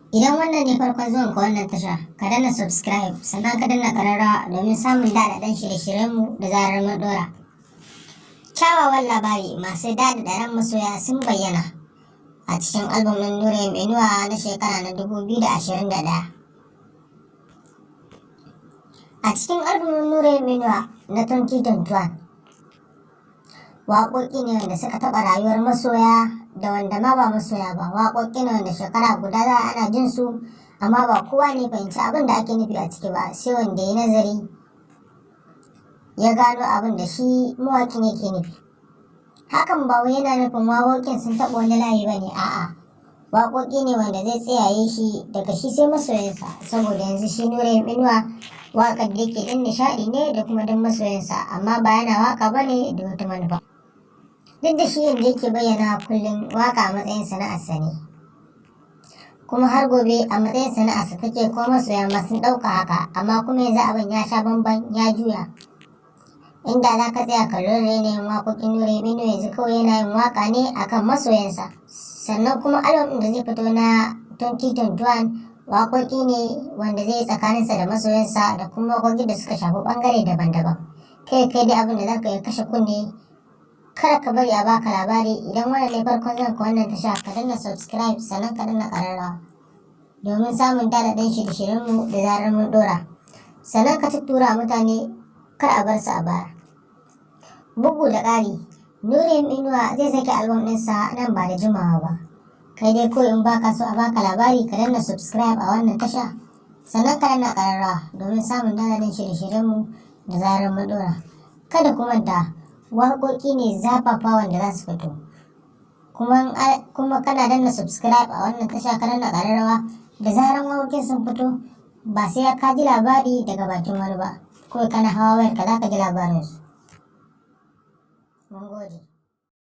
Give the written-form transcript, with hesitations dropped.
Idan wannan ne farkon zuwan ka wannan tasha, ka danna subscribe sannan ka danna ƙararrawa domin samun daɗaɗɗen shirye-shiryenmu da zarar mun ɗora. Kyawawan labari masu daɗaɗɗen masoya sun bayyana a cikin album ɗin Nura M Inuwa na shekara na 2021. A cikin album ɗin Nura M Inuwa na 2021, waƙoƙi ne wanda suka taɓa rayuwar masoya da wanda ma ba masoya ba. Waƙoƙi ne wanda shekara guda za ana jin su, amma ba kowa ne fahimci abin da ake nufi a ciki ba, sai wanda ya nazari ya gano abin da shi mawaƙin yake nufi. Hakan ba wai yana nufin waƙoƙin sun taɓa wani layi ba ne, a'a. Waƙoƙi ne wanda zai tsayaye shi daga shi sai masoyansa, saboda yanzu shi Nura M Inuwa waƙar da yake ɗin nishaɗi ne da kuma don masoyansa, amma ba yana waƙa ba ne da wata manufa. Duk da shi yadda yake bayyana kullum waƙa a matsayin sana'arsa ne, kuma har gobe a matsayin sana'arsa take, ko masoya ma sun ɗauka haka, amma kuma yanzu abin ya sha bamban, ya juya. Inda za ka tsaya kallon yanayin waƙoƙin Nura M Inuwa yanzu kawai yana yin waƙa ne akan masoyansa. Sannan kuma album da zai fito na 2021 waƙoƙi ne wanda zai yi tsakaninsa da masoyansa, da kuma waƙoƙi da suka shafi ɓangare daban-daban. Kai dai abin da za ka yi kashe kunne, kada ka bari a baka labari. Idan wannan ne farkon zuwan ka wannan tasha, ka danna subscribe sannan ka danna ƙararrawa domin samun daɗaɗɗen shirye-shiryenmu da zarar mun ɗora. Sannan ka tuttura mutane, kar a bar su a baya. Bugu da ƙari, Nura M Inuwa zai sake album ɗinsa nan ba da jimawa ba. Kai dai ko in baka so a baka labari, ka danna subscribe a wannan tasha sannan ka danna ƙararrawa domin samun daɗaɗɗen shirye-shiryenmu da zarar mun ɗora. Kada ku manta, waƙoƙi ne zafafa wanda za su fito, kuma kana danna subscribe a wannan tasha ka danna ƙararrawa, da zarar waƙoƙin sun fito ba sai ka ji labari daga bakin wani ba, kawai kana hawa wayarka za ka ji labarinsu. Mun gode.